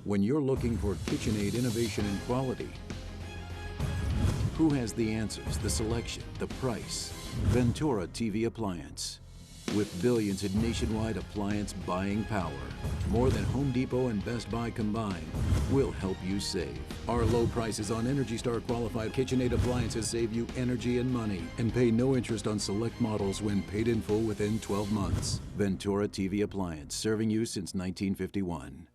When you're looking for KitchenAid innovation and quality, who has the answers, the selection, the price? Ventura TV Appliance. With billions in nationwide appliance buying power, more than Home Depot and Best Buy combined, will help you save. Our low prices on Energy Star qualified KitchenAid appliances save you energy and money, and pay no interest on select models when paid in full within 12 months. Ventura TV Appliance, serving you since 1951.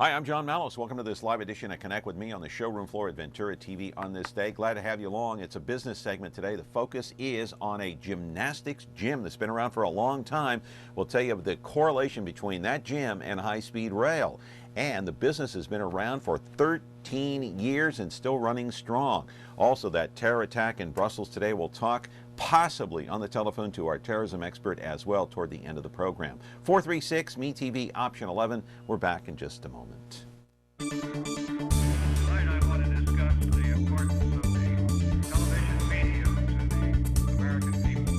Hi, I'm John Mallos. Welcome to this live edition of Connect with Me on the showroom floor at Ventura TV on this day. Glad to have you along. It's a business segment today. The focus is on a gymnastics gym that's been around for a long time. We'll tell you the correlation between that gym and high-speed rail. And the business has been around for 13 years and still running strong. Also, that terror attack in Brussels today, we'll talk possibly on the telephone to our terrorism expert as well toward the end of the program. 436-MeTV, option 11. We're back in just a moment. Tonight I want to discuss the importance of the television medium to the American people.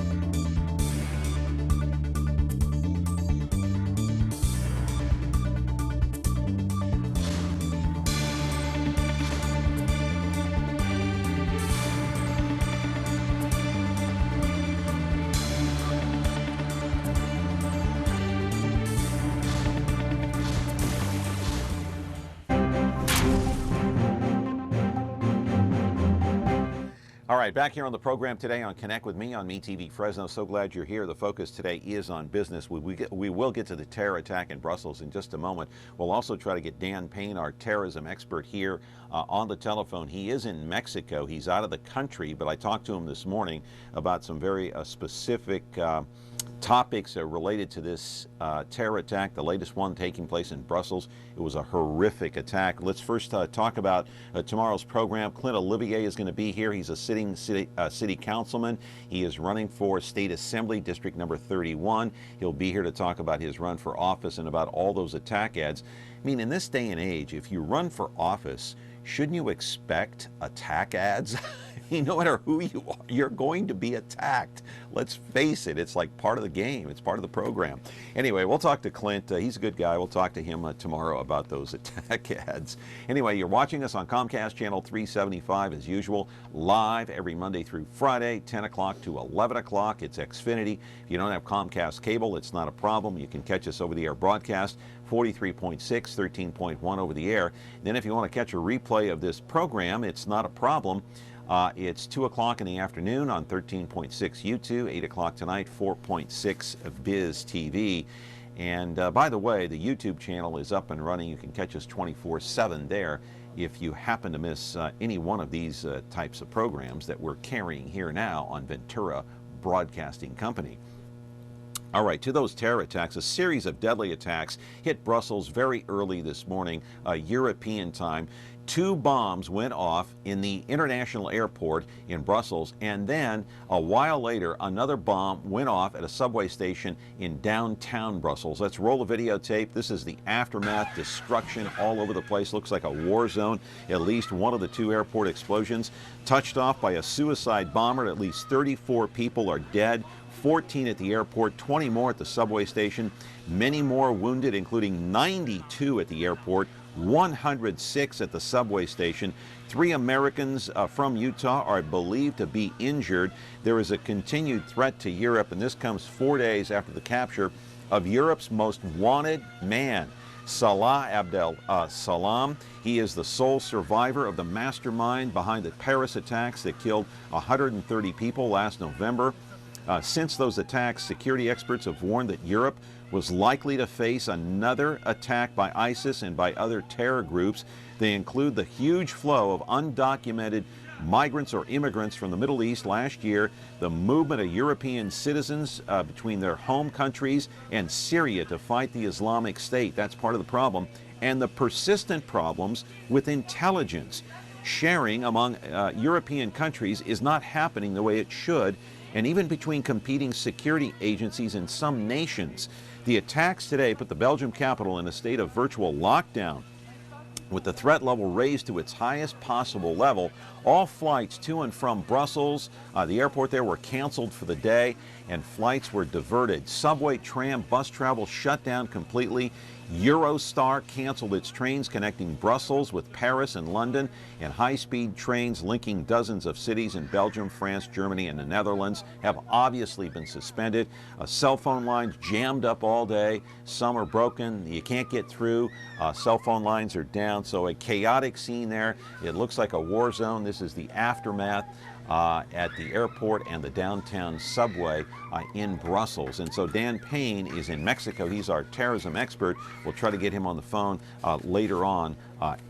All right, back here on the program today on Connect with Me on MeTV Fresno. So glad you're here. The focus today is on business. We will get to the terror attack in Brussels in just a moment. We'll also try to get Dan Payne, our terrorism expert, here on the telephone. He is in Mexico. He's out of the country, but I talked to him this morning about some very specific topics related to this terror attack, the latest one taking place in Brussels. It was a horrific attack. Let's first talk about tomorrow's program. Clint Olivier is going to be here. He's a sitting city councilman. He is running for State Assembly, District number 31. He'll be here to talk about his run for office and about all those attack ads. I mean, in this day and age, if you run for office, shouldn't you expect attack ads? No matter who you are, you're going to be attacked. Let's face it, it's like part of the game. It's part of the program. Anyway, we'll talk to Clint. He's a good guy. We'll talk to him tomorrow about those attack ads. Anyway, you're watching us on Comcast Channel 375 as usual, live every Monday through Friday, 10 o'clock to 11 o'clock. It's Xfinity. If you don't have Comcast cable, it's not a problem. You can catch us over the air broadcast, 43.6, 13.1 over the air. Then if you want to catch a replay of this program, it's not a problem. It's 2 o'clock in the afternoon on 13.6 YouTube, 8 o'clock tonight, 4.6 Biz TV. And by the way, the YouTube channel is up and running. You can catch us 24/7 there if you happen to miss any one of these types of programs that we're carrying here now on Ventura Broadcasting Company. All right, to those terror attacks, a series of deadly attacks hit Brussels very early this morning, European time. 2 bombs went off in the international airport in Brussels, and then a while later, another bomb went off at a subway station in downtown Brussels. Let's roll a videotape. This is the aftermath, destruction all over the place. Looks like a war zone. At least one of the 2 airport explosions touched off by a suicide bomber. At least 34 people are dead. 14 at the airport, 20 more at the subway station, many more wounded, including 92 at the airport, 106 at the subway station. 3 Americans from Utah are believed to be injured. There is a continued threat to Europe, and this comes 4 days after the capture of Europe's most wanted man, Salah Abdel Salam. He is the sole survivor of the mastermind behind the Paris attacks that killed 130 people last November. Since those attacks, security experts have warned that Europe was likely to face another attack by ISIS and by other terror groups. They include the huge flow of undocumented migrants or immigrants from the Middle East last year, the movement of European citizens between their home countries and Syria to fight the Islamic State. That's part of the problem. And the persistent problems with intelligence. Sharing among European countries is not happening the way it should, and even between competing security agencies in some nations. The attacks today put the Belgium capital in a state of virtual lockdown, with the threat level raised to its highest possible level. All flights to and from Brussels, the airport there, were canceled for the day, and flights were diverted. Subway, tram, bus travel shut down completely. Eurostar canceled its trains connecting Brussels with Paris and London, and high-speed trains linking dozens of cities in Belgium, France, Germany, and the Netherlands have obviously been suspended. Cell phone lines jammed up all day. Some are broken. You can't get through. Cell phone lines are down. So a chaotic scene there. It looks like a war zone. This is the aftermath at the airport and the downtown subway in Brussels. And so Dan Payne is in Mexico. He's our terrorism expert. We'll try to get him on the phone later on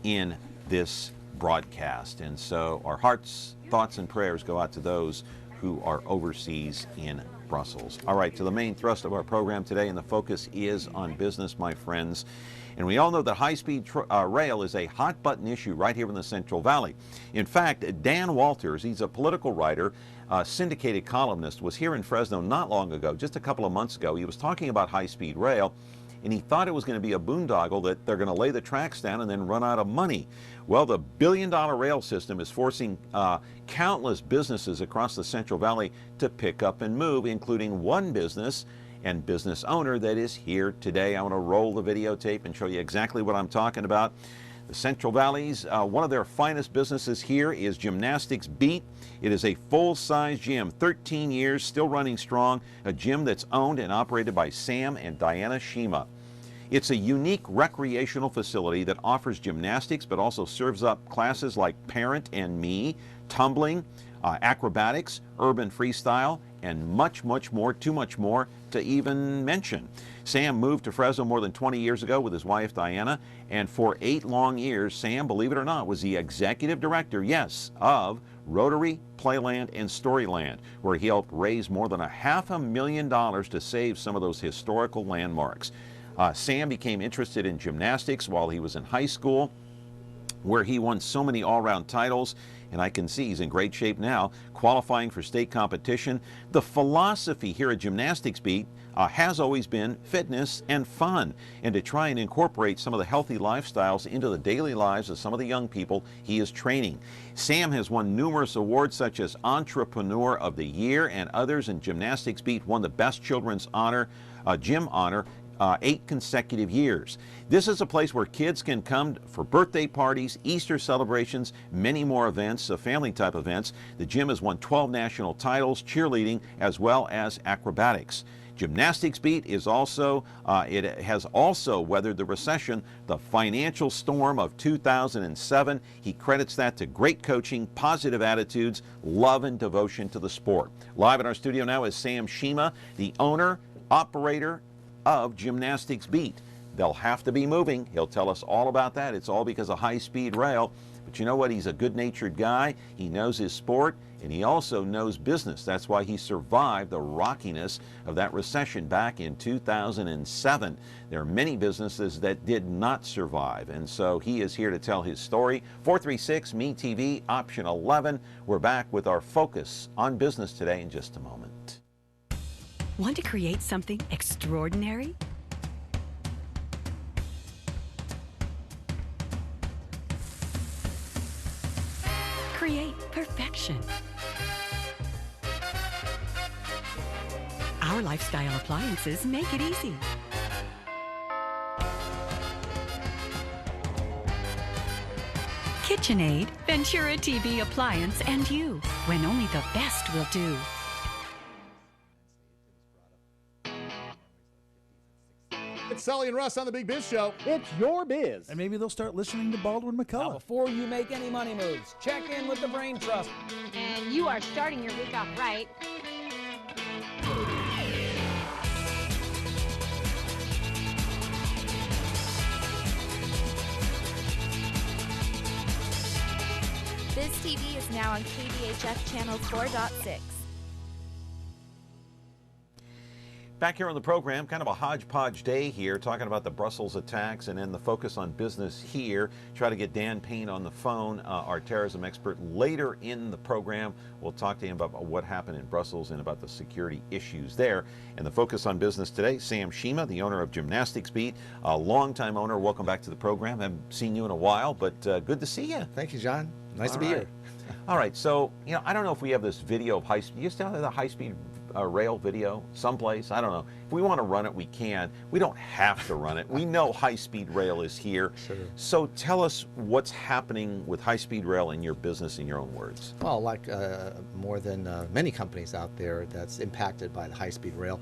in this broadcast. And so our hearts, thoughts, and prayers go out to those who are overseas in Brussels. All right, to the main thrust of our program today, and the focus is on business, my friends. And we all know that high-speed rail is a hot-button issue right here in the Central Valley. In fact, Dan Walters, he's a political writer, syndicated columnist, was here in Fresno not long ago, just a couple of months ago. He was talking about high-speed rail, and he thought it was going to be a boondoggle that they're going to lay the tracks down and then run out of money. Well, the billion-dollar rail system is forcing countless businesses across the Central Valley to pick up and move, including one business and business owner that is here today. I want to roll the videotape and show you exactly what I'm talking about. The Central Valley's one of their finest businesses here is Gymnastics Beat. It is a full-size gym, 13 years, still running strong, a gym that's owned and operated by Sam and Diana Shima. It's a unique recreational facility that offers gymnastics but also serves up classes like Parent and Me, tumbling, acrobatics, urban freestyle, and much, much more, too much more to even mention. Sam moved to Fresno more than 20 years ago with his wife Diana, and for 8 long years, Sam, believe it or not, was the executive director, yes, of Rotary, Playland, and Storyland, where he helped raise more than $500,000 to save some of those historical landmarks. Sam became interested in gymnastics while he was in high school, where he won so many all-round titles, and I can see he's in great shape now, qualifying for state competition. The philosophy here at Gymnastics Beat has always been fitness and fun, and to try and incorporate some of the healthy lifestyles into the daily lives of some of the young people he is training. Sam has won numerous awards such as Entrepreneur of the Year, and others, and Gymnastics Beat won the Best Children's Gym Honor 8 consecutive years. This is a place where kids can come for birthday parties, Easter celebrations, many more events, family type events. The gym has won 12 national titles, cheerleading, as well as acrobatics. Gymnastics Beat is also, it has also weathered the recession, the financial storm of 2007. He credits that to great coaching, positive attitudes, love and devotion to the sport. Live in our studio now is Sam Shima, the owner, operator of Gymnastics Beat. They'll have to be moving. He'll tell us all about that. It's all because of high-speed rail. But you know what? He's a good-natured guy. He knows his sport, and he also knows business. That's why he survived the rockiness of that recession back in 2007. There are many businesses that did not survive, and so he is here to tell his story. 436-ME-TV, option 11. We're back with our focus on business today in just a moment. Want to create something extraordinary? Create perfection. Our lifestyle appliances make it easy. KitchenAid, Ventura TV appliance, and you, when only the best will do. It's Sully and Russ on the Big Biz Show. It's your biz. And maybe they'll start listening to Baldwin Now, McCullough. before you make any money moves, check in with the Brain Trust. And you are starting your week off right. Biz TV is now on KDHF channel 4.6. Back here on the program, kind of a hodgepodge day here, talking about the Brussels attacks and then the focus on business here. Try to get Dan Payne on the phone, our terrorism expert, later in the program. We'll talk to him about what happened in Brussels and about the security issues there. And the focus on business today, Sam Shima, the owner of Gymnastics Beat, a longtime owner. Welcome back to the program. Haven't seen you in a while, but good to see you. Thank you, John. Nice to be here. All right, so, you know, I don't know if we have this video of high-speed. You still have the high-speed rail video someplace? I don't know. If we want to run it, we can. We don't have to run it. We know high-speed rail is here. Sure. So tell us what's happening with high-speed rail in your business in your own words. Well, like more than many companies out there that's impacted by the high-speed rail,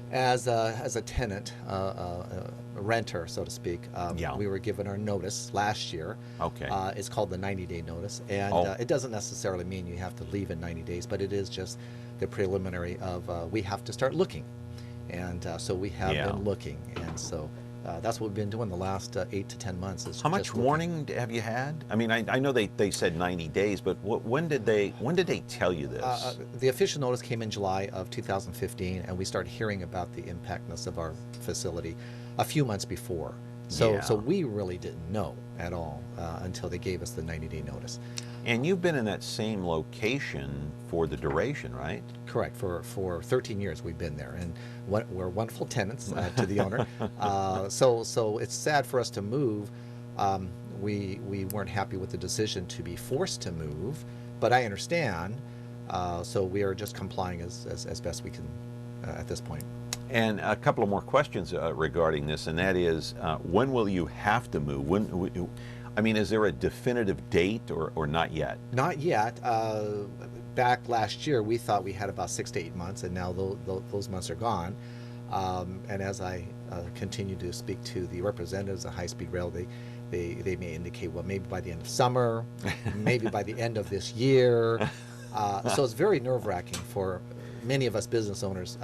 as a tenant, a renter, so to speak, we were given our notice last year. Okay. It's called the 90-day notice, and it doesn't necessarily mean you have to leave in 90 days, but it is just the preliminary of we have to start looking, and so we have been looking, and so that's what we've been doing the last 8 to 10 months. Is how much warning have you had? I mean, I know they said 90 days, but when did they tell you this? The official notice came in July of 2015, and we started hearing about the impactness of our facility a few months before. So we really didn't know at all until they gave us the 90-day notice. And you've been in that same location for the duration, right? Correct. For 13 years we've been there, and we're wonderful tenants to the owner. So it's sad for us to move. We weren't happy with the decision to be forced to move, but I understand. So we are just complying as best we can at this point. And a couple of more questions regarding this, and that is, when will you have to move? I mean, is there a definitive date or not yet? Not yet. Back last year, we thought we had about 6 to 8 months, and now those months are gone. And as I continue to speak to the representatives of high-speed rail, they may indicate, well, maybe by the end of summer, maybe by the end of this year. So it's very nerve-wracking for many of us business owners.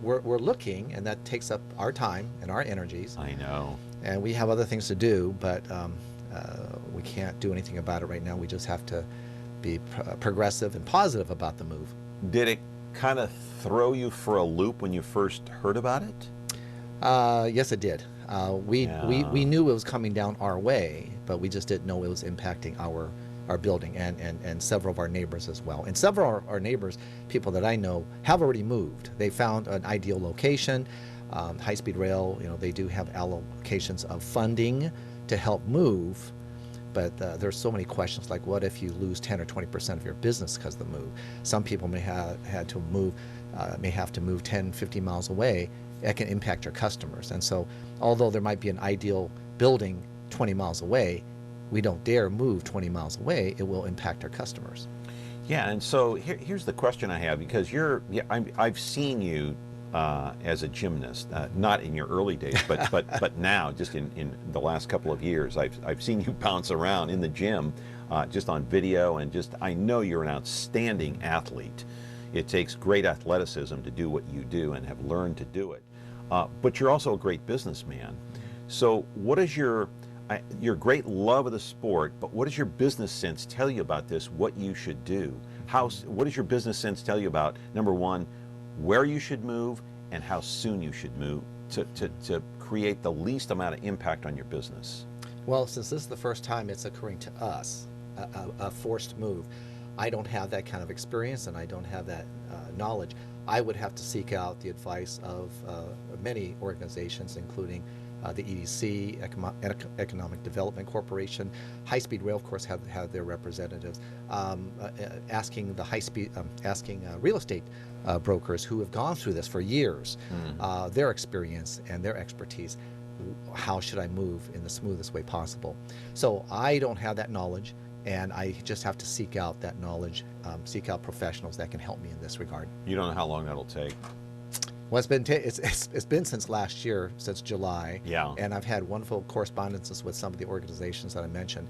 We're looking, and that takes up our time and our energies. I know. And we have other things to do, but we can't do anything about it right now. We just have to be progressive and positive about the move. Did it kind of throw you for a loop when you first heard about it? Yes, it did. We knew it was coming down our way, but we just didn't know it was impacting our building and several of our neighbors as well. And several of our neighbors, people that I know, have already moved. They found an ideal location. High-speed rail, they do have allocations of funding to help move, but there's so many questions like, what if you lose 10 or 20% of your business because of the move? Some people may have to move 10, 50 miles away. That can impact your customers. And so, although there might be an ideal building 20 miles away, we don't dare move 20 miles away. It will impact our customers. Yeah, and so here's the question I have, because I've seen you as a gymnast, not in your early days, but now, just in the last couple of years, I've seen you bounce around in the gym, just on video, and I know you're an outstanding athlete. It takes great athleticism to do what you do, and have learned to do it. But you're also a great businessman. So what is your great love of the sport, but what does your business sense tell you about this, what you should do? What does your business sense tell you about, number one, where you should move and how soon you should move to create the least amount of impact on your business? Well, since this is the first time it's occurring to us, a forced move, I don't have that kind of experience, and I don't have that knowledge. I would have to seek out the advice of many organizations, including the EDC, Economic Development Corporation. High-speed rail, of course, have their representatives, asking real estate brokers who have gone through this for years, their experience and their expertise. How should I move in the smoothest way possible? So I don't have that knowledge, and I just have to seek out that knowledge, seek out professionals that can help me in this regard. You don't know how long that'll take? Well, it's been since last year, since July. Yeah. And I've had wonderful correspondences with some of the organizations that I mentioned.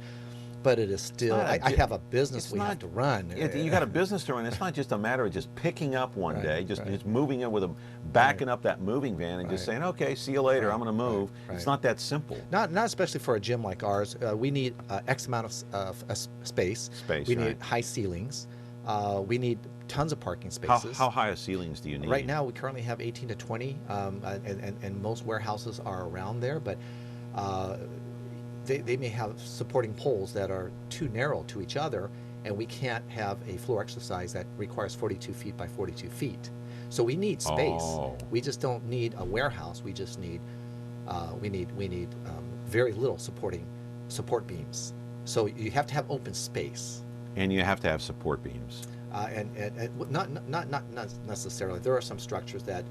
But it is still, I have a business we have to run. You got a business to run. It's not just a matter of just picking up one day, just moving in with them, backing up that moving van and just saying, okay, see you later, I'm going to move. It's not that simple. Not especially for a gym like ours. We need X amount of space. We need high ceilings. We need tons of parking spaces. How high of ceilings do you need? Right now, we currently have 18 to 20, and most warehouses are around there, but they may have supporting poles that are too narrow to each other, and we can't have a floor exercise that requires 42 feet by 42 feet. So we need space. We just don't need a warehouse. We just need very little support beams. So you have to have open space. And you have to have support beams. And not necessarily. There are some structures that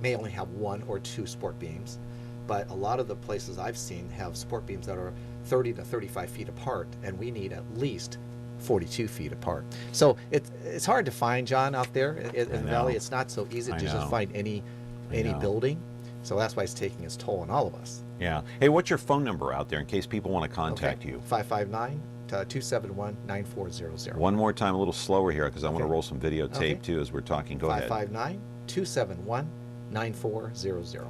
may only have 1 or 2 sport beams, but a lot of the places I've seen have sport beams that are 30 to 35 feet apart, and we need at least 42 feet apart. So it's hard to find, John, out there in the valley. It's not so easy to just find any building. So that's why it's taking its toll on all of us. Yeah. Hey, what's your phone number out there in case people want to contact you? 559-271-9400. One more time, a little slower here, because I want to roll some videotape too as we're talking. Go ahead. 559-271-9400.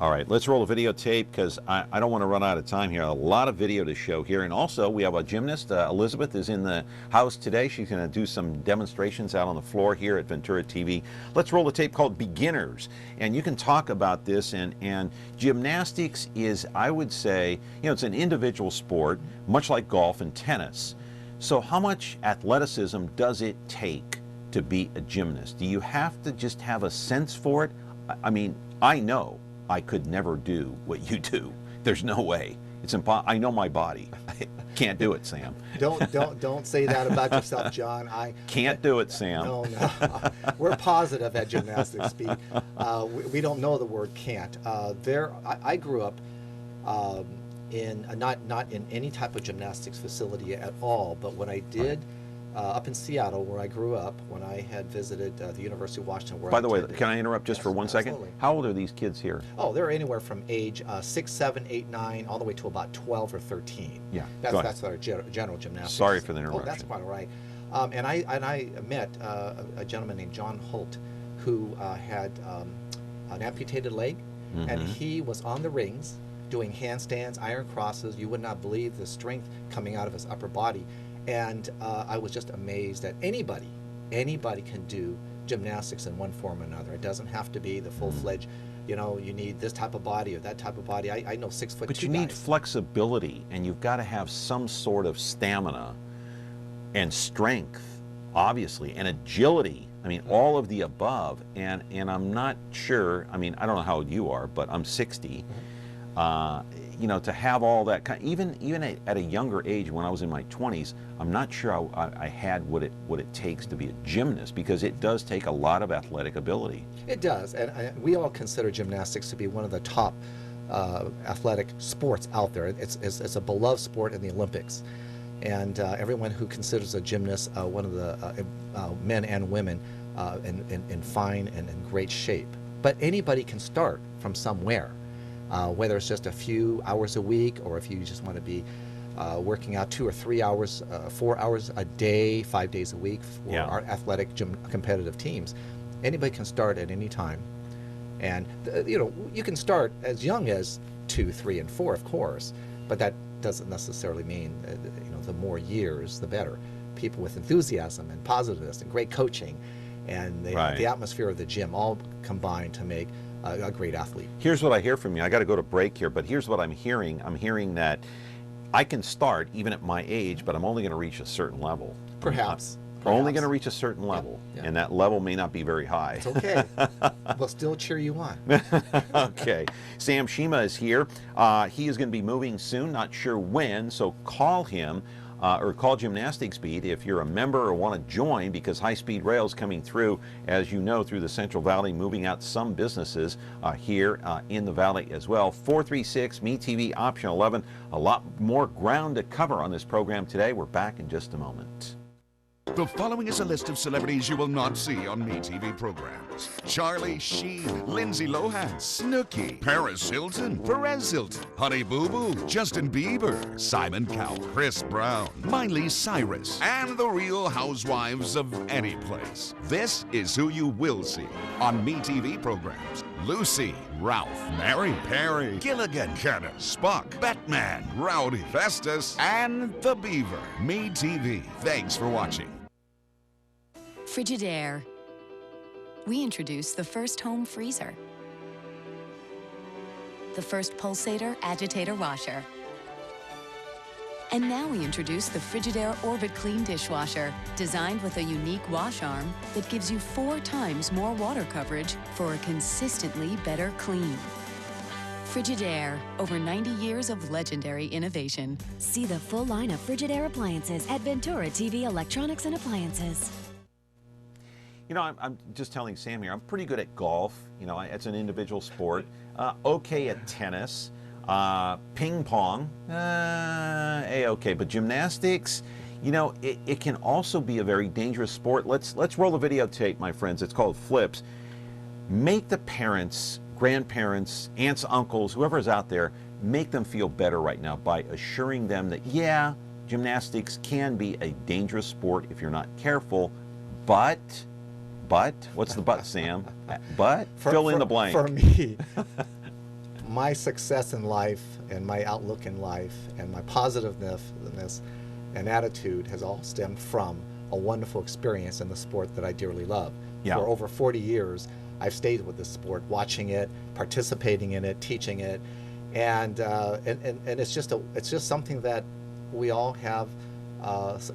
All right, let's roll a videotape because I don't want to run out of time here. A lot of video to show here. And also, we have a gymnast. Elizabeth is in the house today. She's going to do some demonstrations out on the floor here at Ventura TV. Let's roll a tape called Beginners. And you can talk about this. And gymnastics is, I would say, it's an individual sport, much like golf and tennis. So how much athleticism does it take to be a gymnast? Do you have to just have a sense for it? I mean, I know I could never do what you do. There's no way. It's impossible. I know my body. I can't do it, Sam. Don't say that about yourself, John. I can't do it, Sam. No. We're positive at Gymnastics Speak. We don't know the word can't. I grew up in not in any type of gymnastics facility at all. But when I did. Up in Seattle, where I grew up, when I had visited the University of Washington. Where By the way, can I interrupt just for 1 second? Absolutely. How old are these kids here? Oh, they're anywhere from age 6, 7, 8, 9, all the way to about 12 or 13. Yeah, that's our general gymnastics. Sorry for the interruption. Oh, that's quite all right. And I met a gentleman named John Holt, who had an amputated leg, and he was on the rings doing handstands, iron crosses. You would not believe the strength coming out of his upper body. And I was just amazed that anybody can do gymnastics in one form or another. It doesn't have to be the full-fledged, you need this type of body or that type of body. I know 6 foot 2 But you need flexibility, and you've got to have some sort of stamina and strength, obviously, and agility. I mean, all of the above. And I'm not sure, I don't know how old you are, but I'm 60. To have all that even at a younger age, when I was in my 20s, I'm not sure I had what it takes to be a gymnast, because it does take a lot of athletic ability. It does, and we all consider gymnastics to be one of the top athletic sports out there. It's a beloved sport in the Olympics, and everyone who considers a gymnast one of the men and women in fine and in great shape. But anybody can start from somewhere. Whether it's just a few hours a week, or if you just want to be working out 2 or 3 hours, 4 hours a day, 5 days a week for our athletic competitive teams. Anybody can start at any time. And, you can start as young as 2, 3, and 4, of course, but that doesn't necessarily mean, the more years, the better. People with enthusiasm and positiveness and great coaching and the atmosphere of the gym all combine to make a great athlete. Here's what I hear from you. I got to go to break here, but here's what I'm hearing. I'm hearing that I can start even at my age, but I'm only going to reach a certain level. Perhaps. Only going to reach a certain level, and that level may not be very high. It's okay. We'll still cheer you on. Okay. Sam Shima is here. He is going to be moving soon, not sure when, so call him. Or call Gymnastics Speed if you're a member or want to join, because high-speed rail is coming through, as you know, through the Central Valley, moving out some businesses here in the Valley as well. 436 MeTV option 11. A lot more ground to cover on this program today. We're back in just a moment. The following is a list of celebrities you will not see on MeTV programs. Charlie Sheen, Lindsay Lohan, Snooki, Paris Hilton, Perez Hilton, Honey Boo Boo, Justin Bieber, Simon Cowell, Chris Brown, Miley Cyrus, and the Real Housewives of any place. This is who you will see on MeTV programs. Lucy, Ralph, Mary, Perry, Gilligan, Cannon, Spock, Batman, Rowdy, Festus, and the Beaver. MeTV. Thanks for watching. Frigidaire. We introduced the first home freezer, the first pulsator agitator washer, and now we introduce the Frigidaire Orbit Clean dishwasher, designed with a unique wash arm that gives you 4 times more water coverage for a consistently better clean. Frigidaire, over 90 years of legendary innovation. See the full line of Frigidaire appliances at Ventura TV Electronics and Appliances. You know, I'm just telling Sam here, I'm pretty good at golf. You know, it's an individual sport. Okay at tennis. Ping pong, A-okay. But gymnastics, you know, it can also be a very dangerous sport. Let's roll the videotape, my friends. It's called Flips. Make the parents, grandparents, aunts, uncles, whoever is out there, make them feel better right now by assuring them that, yeah, gymnastics can be a dangerous sport if you're not careful, but, what's the but, Sam? But, fill in the blank. For me, my success in life and my outlook in life and my positiveness and attitude has all stemmed from a wonderful experience in the sport that I dearly love. Yeah. For over 40 years, I've stayed with this sport, watching it, participating in it, teaching it, and it's just something that we all have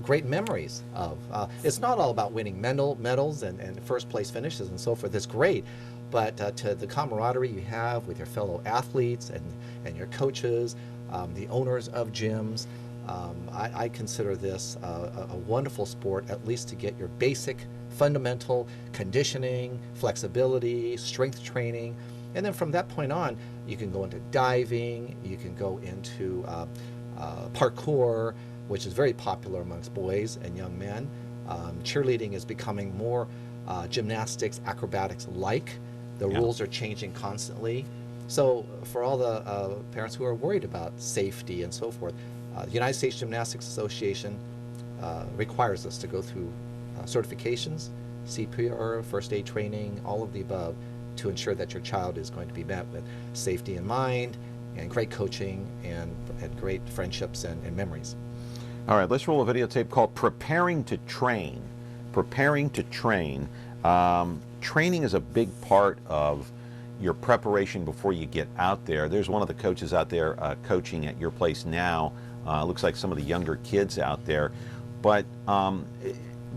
great memories of. It's not all about winning medals and first place finishes and so forth. It's great, but to the camaraderie you have with your fellow athletes and your coaches, the owners of gyms, I consider this a wonderful sport, at least to get your basic fundamental conditioning, flexibility, strength training, and then from that point on, you can go into diving, you can go into parkour, which is very popular amongst boys and young men. Cheerleading is becoming more gymnastics, acrobatics-like. The rules are changing constantly. So for all the parents who are worried about safety and so forth, the United States Gymnastics Association requires us to go through certifications, CPR, first aid training, all of the above, to ensure that your child is going to be met with safety in mind and great coaching and great friendships and memories. All right, let's roll a videotape called Preparing to Train. Preparing to Train. Training is a big part of your preparation before you get out there. There's one of the coaches out there coaching at your place now. Looks like some of the younger kids out there. But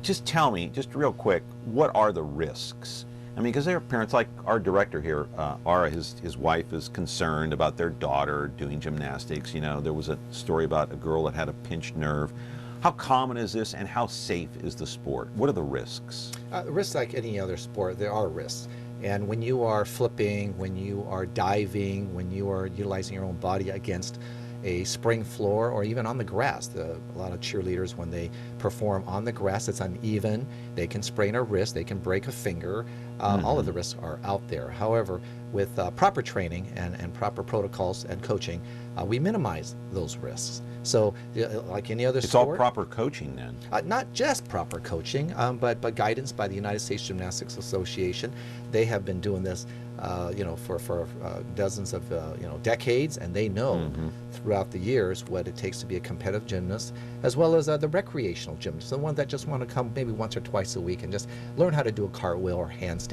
just tell me, just real quick, what are the risks? I mean, because there are parents like our director here, Ara, his wife is concerned about their daughter doing gymnastics. You know, there was a story about a girl that had a pinched nerve. How common is this, and how safe is the sport? What are the risks? Risks, like any other sport, there are risks. And when you are flipping, when you are diving, when you are utilizing your own body against a spring floor or even on the grass, a lot of cheerleaders, when they perform on the grass, it's uneven, they can sprain a wrist, they can break a finger. All of the risks are out there. However, with proper training and proper protocols and coaching, we minimize those risks. So like any other sport. It's all proper coaching then? Not just proper coaching, but guidance by the United States Gymnastics Association. They have been doing this for dozens of decades, and they know throughout the years what it takes to be a competitive gymnast, as well as the recreational gymnast, the one that just want to come maybe once or twice a week and just learn how to do a cartwheel or handstand.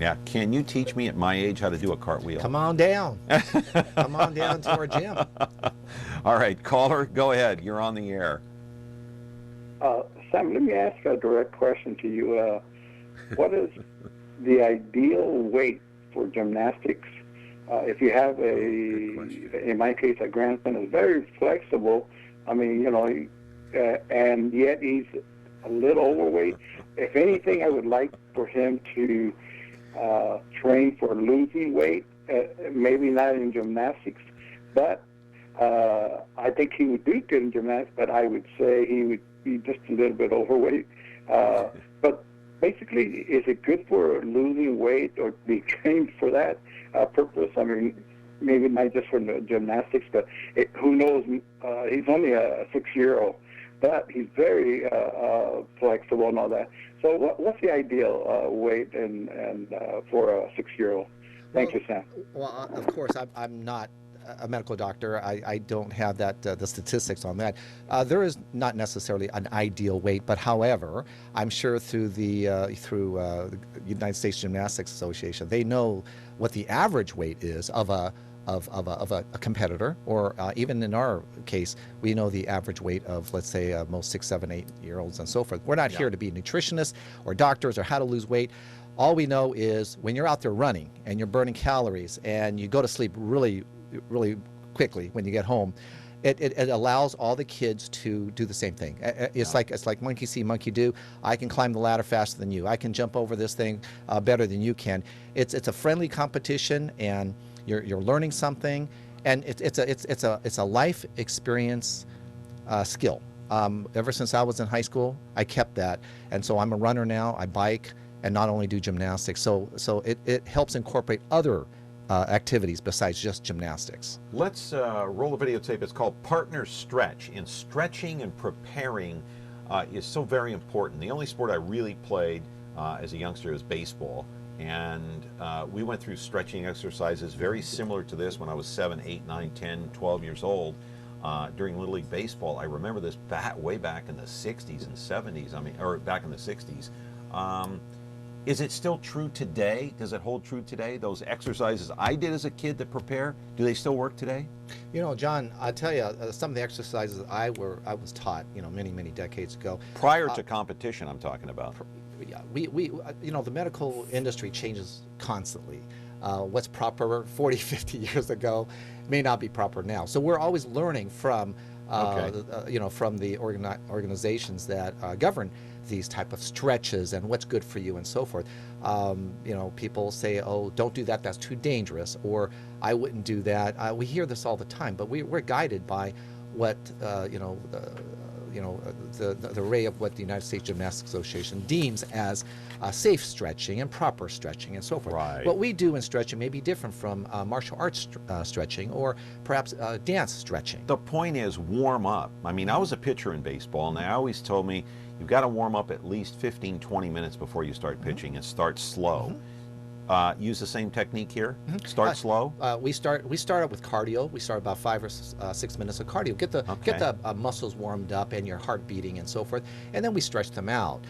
Yeah, can you teach me at my age how to do a cartwheel? Come on down. Come on down to our gym. All right, caller, go ahead. You're on the air. Sam, let me ask a direct question to you. What is the ideal weight for gymnastics? If you have in my case, a grandson is very flexible. I mean, and yet he's a little overweight. If anything, I would like for him to train for losing weight, maybe not in gymnastics, but I think he would do good in gymnastics, but I would say he would be just a little bit overweight. But basically, is it good for losing weight or be trained for that purpose? I mean, maybe not just for gymnastics, but who knows? He's only a 6-year-old, but he's very flexible and all that. So what's the ideal weight and for a 6-year-old? Thank you, Sam. Well, of course, I'm not a medical doctor. I don't have that the statistics on that. There is not necessarily an ideal weight, but however, I'm sure through the United States Gymnastics Association, they know what the average weight is of a competitor, or even in our case, we know the average weight of, let's say, most 6, 7, 8-year-olds and so forth. We're not here to be nutritionists or doctors or how to lose weight. All we know is when you're out there running and you're burning calories and you go to sleep really quickly when you get home, it allows all the kids to do the same thing. It's like monkey see, monkey do. I can climb the ladder faster than you. I can jump over this thing better than you can. It's a friendly competition, and you're learning something, and it's a life experience skill. Ever since I was in high school, I kept that, and so I'm a runner now. I bike, and not only do gymnastics. So it helps incorporate other activities besides just gymnastics. Let's roll a videotape. It's called Partner Stretch. And stretching and preparing is so very important. The only sport I really played as a youngster was baseball. And we went through stretching exercises very similar to this when I was 7, 8, 9, 10, 12 years old. During Little League Baseball. I remember this way back in the 60s and 70s, or back in the 60s. Is it still true today? Does it hold true today? Those exercises I did as a kid that prepare, do they still work today? You know, John, I tell you, some of the exercises I was taught, many decades ago. Prior to competition, I'm talking about. Yeah, we the medical industry changes constantly. What's proper 40, 50 years ago may not be proper now. So we're always learning from, from the organizations that govern these type of stretches and what's good for you and so forth. People say, oh, don't do that, that's too dangerous, or I wouldn't do that. We hear this all the time, but we're guided by what, the array of what the United States Gymnastics Association deems as safe stretching and proper stretching and so forth. Right. What we do in stretching may be different from martial arts stretching or perhaps dance stretching. The point is warm up. I mean, I was a pitcher in baseball, and they always told me you've got to warm up at least 15, 20 minutes before you start pitching and start slow. Use the same technique here. Start slow. We start out with cardio. We start about 5 or 6 minutes of cardio. Get the muscles warmed up and your heart beating and so forth, and then we stretch them out.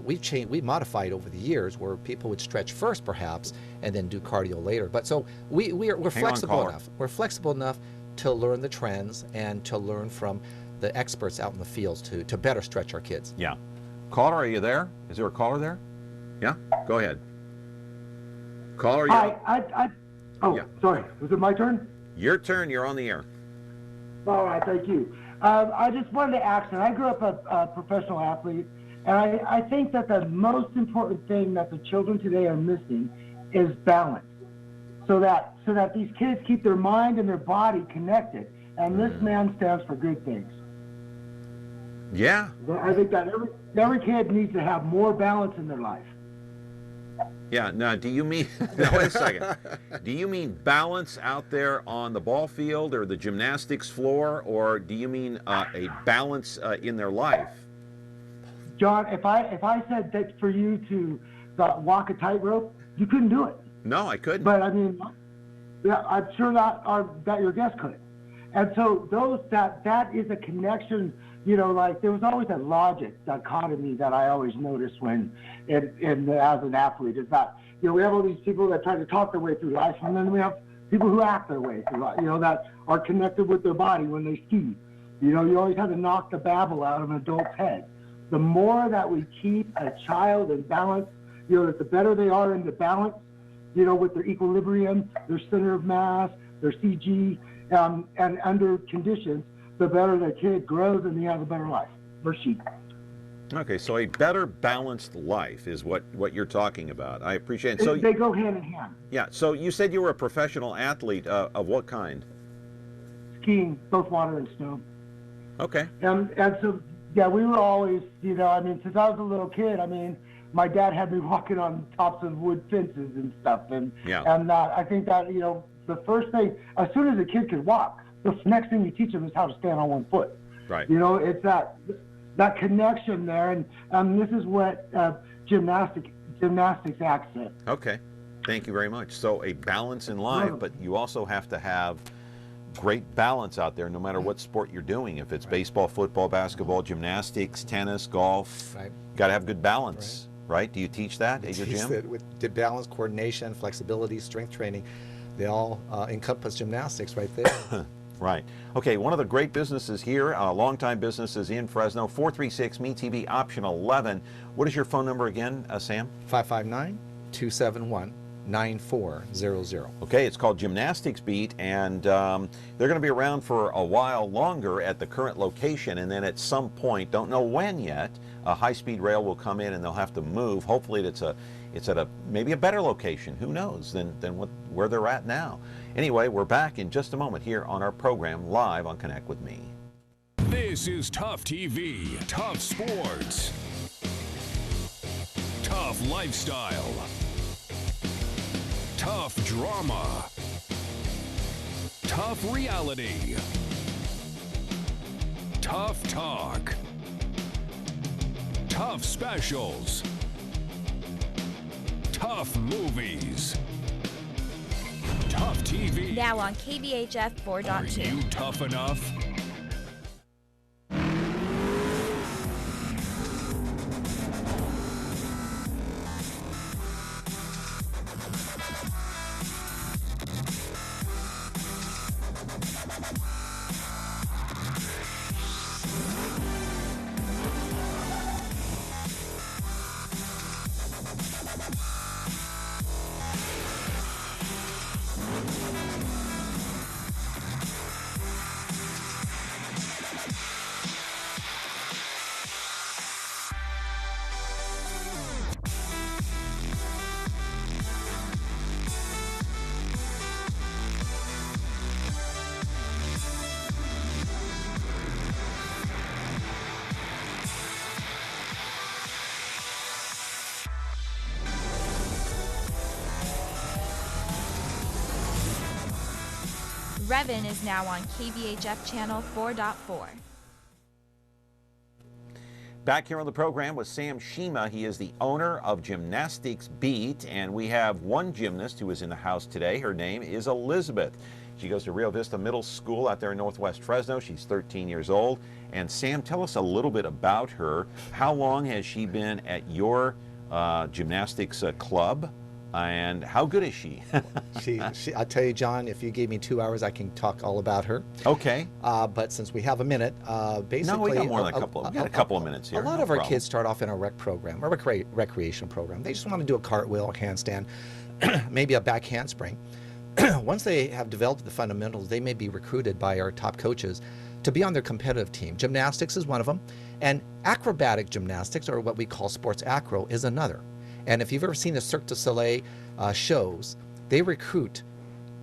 We modified over the years where people would stretch first, perhaps, and then do cardio later. But so we're flexible enough. We're flexible enough to learn the trends and to learn from the experts out in the fields to better stretch our kids. Yeah. Caller, are you there? Is there a caller there? Yeah. Go ahead. Caller, Hi, sorry. Was it my turn? Your turn. You're on the air. All right, thank you. I just wanted to ask, and I grew up a professional athlete, and I think that the most important thing that the children today are missing is balance, so that these kids keep their mind and their body connected, and this man stands for good things. Yeah. I think that every kid needs to have more balance in their life. Yeah, now do you mean, now wait a second, do you mean balance out there on the ball field or the gymnastics floor, or do you mean a balance in their life? John, if I said that for you to walk a tightrope, you couldn't do it. No, I couldn't. But I mean, yeah, I'm sure that your guest could. And so that is a connection. Like there was always a logic dichotomy that I always noticed when, as an athlete, is that we have all these people that try to talk their way through life, and then we have people who act their way through life. That are connected with their body when they ski. You always have to knock the babble out of an adult's head. The more that we keep a child in balance, that the better they are in the balance, with their equilibrium, their center of mass, their CG, and under conditions, the better the kid grows and he has a better life, or she. Okay, so a better balanced life is what you're talking about. I appreciate it. So they go hand in hand. Yeah, so you said you were a professional athlete of what kind? Skiing, both water and snow. Okay. And so, yeah, we were always, since I was a little kid, my dad had me walking on tops of wood fences and stuff. And I think that, the first thing, as soon as a kid could walk, the next thing you teach them is how to stand on one foot. Right. It's that connection there, and this is what gymnastics acts in. Okay, thank you very much. So a balance in life, but you also have to have great balance out there, no matter what sport you're doing. If it's baseball, football, basketball, gymnastics, tennis, golf, got to have good balance, right? Do you teach that at your gym? With balance, coordination, flexibility, strength training, they all encompass gymnastics right there. Right. Okay, one of the great businesses here, longtime businesses in Fresno, 436-MeTV, option 11. What is your phone number again, Sam? 559-271-9494. 9400. Okay, it's called Gymnastics Beat, and they're going to be around for a while longer at the current location, and then at some point, don't know when yet, a high-speed rail will come in and they'll have to move. Hopefully it's at a maybe a better location, who knows, than where they're at now. Anyway, we're back in just a moment here on our program live on Connect with Me. This is Tough TV, Tough Sports, Tough Lifestyle, Tough Drama, Tough Reality, Tough Talk, Tough Specials, Tough Movies, Tough TV. Now on KBHF 4.2. Are you tough enough? Revan is now on KBHF Channel 4.4. Back here on the program with Sam Shima. He is the owner of Gymnastics Beat, and we have one gymnast who is in the house today. Her name is Elizabeth. She goes to Rio Vista Middle School out there in Northwest Fresno. She's 13 years old. And Sam, tell us a little bit about her. How long has she been at your gymnastics club? And how good is she? I'll tell you, John, if you gave me 2 hours, I can talk all about her. Okay. But since we have a minute, basically... No, we got more than a couple. We got a couple of minutes here. A lot of our kids start off in a rec program, a recreation program. They just want to do a cartwheel, a handstand, maybe a back handspring. Once they have developed the fundamentals, they may be recruited by our top coaches to be on their competitive team. Gymnastics is one of them, and acrobatic gymnastics, or what we call sports acro, is another. And if you've ever seen the Cirque du Soleil shows, they recruit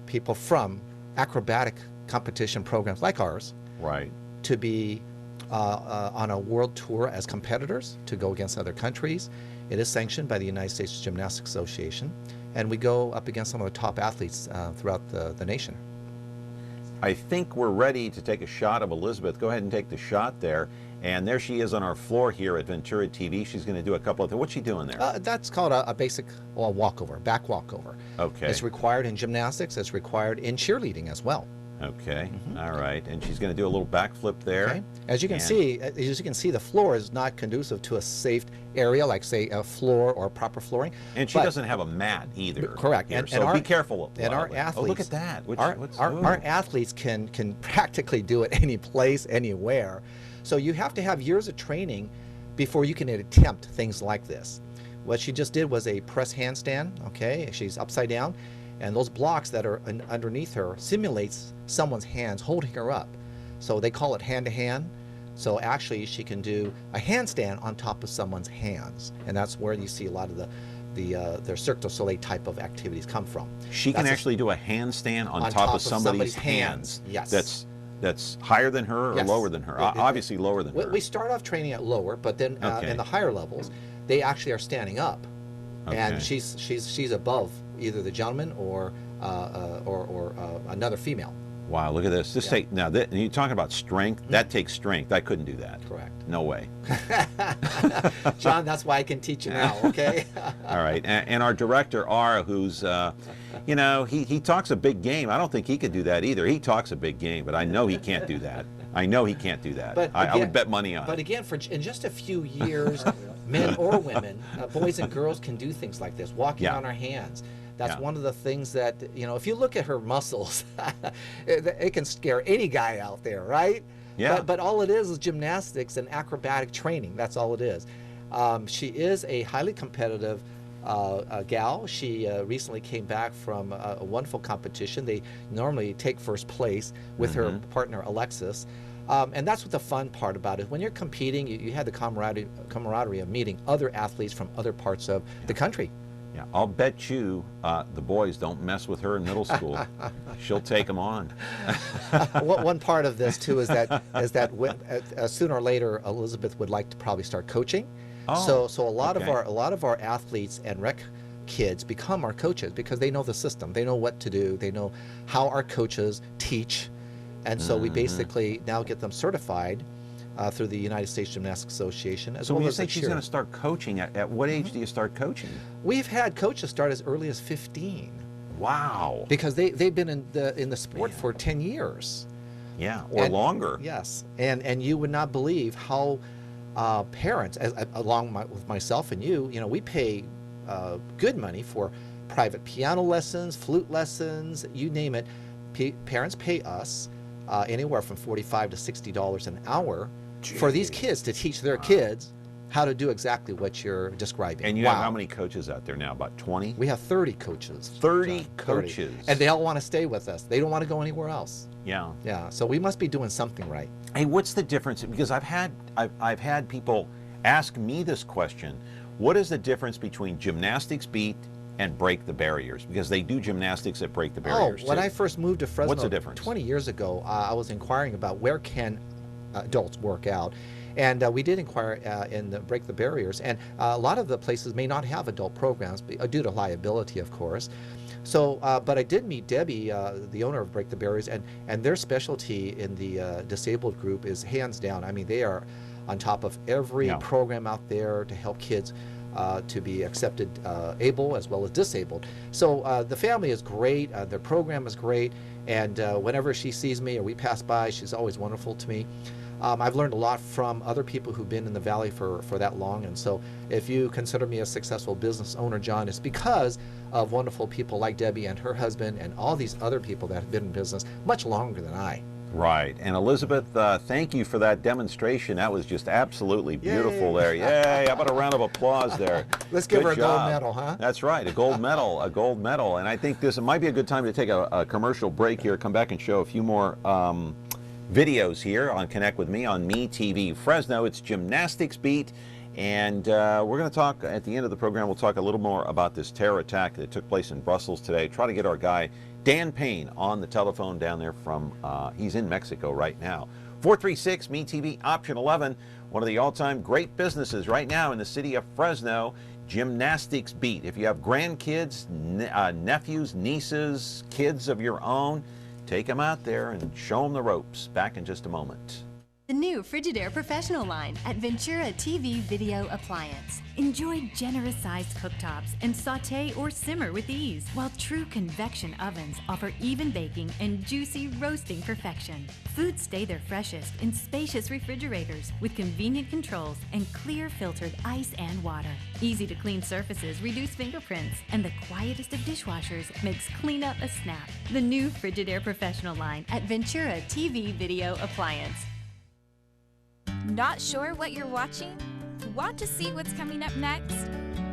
people from acrobatic competition programs like ours, right, to be on a world tour as competitors, to go against other countries. It is sanctioned by the United States Gymnastics Association, and we go up against some of the top athletes throughout the nation. I think we're ready to take a shot of Elizabeth. Go ahead and take the shot there. And there she is on our floor here at Ventura TV. She's going to do a couple of things. What's she doing there? That's called a basic walkover, back walkover. Okay. It's required in gymnastics. It's required in cheerleading as well. Okay. All right. And she's going to do a little backflip there. Okay. As you can see, the floor is not conducive to a safe area, like say a floor or proper flooring. And she doesn't have a mat either. Correct. Here, so be careful. And our athletes. Oh, look at that. Our athletes can practically do it any place, anywhere. So you have to have years of training before you can attempt things like this. What she just did was a press handstand. Okay, she's upside down, and those blocks that are underneath her simulates someone's hands holding her up. So they call it hand-to-hand. So actually she can do a handstand on top of someone's hands, and that's where you see a lot of their Cirque du Soleil type of activities come from. She can actually do a handstand on top of somebody's hands. Yes. That's higher than her or lower than her? Obviously lower than her. We start off training at lower, but then in the higher levels, they actually are standing up, and she's above either the gentleman or another female. Wow, look at this. Now you're talking about strength. That takes strength. I couldn't do that. Correct. No way. John, that's why I can teach you now, okay? All right. And our director, Ara, who's, he talks a big game. I don't think he could do that either. He talks a big game, but I know he can't do that. But I would bet money on it. But again, in just a few years, men or women, boys and girls can do things like this, walking on our hands. That's one of the things that, if you look at her muscles, it can scare any guy out there, right? Yeah. But all it is gymnastics and acrobatic training. That's all it is. She is a highly competitive gal. She recently came back from a wonderful competition. They normally take first place with her partner Alexis. And that's what the fun part about it. When you're competing, you have the camaraderie of meeting other athletes from other parts of the country. Yeah, I'll bet you the boys don't mess with her in middle school. She'll take them on. One part of this too is that sooner or later Elizabeth would like to probably start coaching. So a lot of our athletes and rec kids become our coaches because they know the system. They know what to do. They know how our coaches teach. And so we basically now get them certified through the United States Gymnastics Association. So when you say she's going to start coaching, at what age do you start coaching? We've had coaches start as early as 15. Wow. Because they've been in the sport for 10 years. Yeah, or longer. Yes, and you would not believe how parents, along with myself and you know, we pay good money for private piano lessons, flute lessons, you name it. Parents pay us anywhere from $45 to $60 an hour for these kids to teach their kids how to do exactly what you're describing. And you have how many coaches out there now? About 20? We have 30 coaches. 30 coaches. And they all want to stay with us. They don't want to go anywhere else. Yeah. Yeah. So we must be doing something right. Hey, what's the difference? Because I've had people ask me this question. What is the difference between gymnastics beat and break the barriers? Because they do gymnastics at break the barriers. When I first moved to Fresno, what's the difference? 20 years ago, I was inquiring about where can adults work out. And we did inquire in the Break the Barriers, and a lot of the places may not have adult programs due to liability, of course. So, but I did meet Debbie, the owner of Break the Barriers, and their specialty in the disabled group is hands down. I mean, they are on top of every program out there to help kids to be accepted able as well as disabled. So the family is great, their program is great, and whenever she sees me or we pass by, she's always wonderful to me. I've learned a lot from other people who've been in the Valley for that long, and so if you consider me a successful business owner, John, it's because of wonderful people like Debbie and her husband and all these other people that have been in business much longer than I. Right. And Elizabeth, thank you for that demonstration. That was just absolutely beautiful there. Yay! How about a round of applause there? Let's give her a gold medal, huh? That's right, a gold medal, a gold medal. And I think this might be a good time to take a commercial break here, come back and show a few more videos here on Connect with Me on MeTV Fresno. It's Gymnastics Beat. And we're going to talk, at the end of the program, we'll talk a little more about this terror attack that took place in Brussels today. Try to get our guy, Dan Payne, on the telephone down there from, he's in Mexico right now. 436 MeTV option 11, one of the all-time great businesses right now in the city of Fresno, Gymnastics Beat. If you have grandkids, nephews, nieces, kids of your own, take them out there and show them the ropes. Back in just a moment. The new Frigidaire Professional line at Ventura TV Video Appliance. Enjoy generous-sized cooktops and saute or simmer with ease, while true convection ovens offer even baking and juicy roasting perfection. Foods stay their freshest in spacious refrigerators with convenient controls and clear filtered ice and water. Easy to clean surfaces reduce fingerprints, and the quietest of dishwashers makes cleanup a snap. The new Frigidaire Professional line at Ventura TV Video Appliance. Not sure what you're watching? Want to see what's coming up next?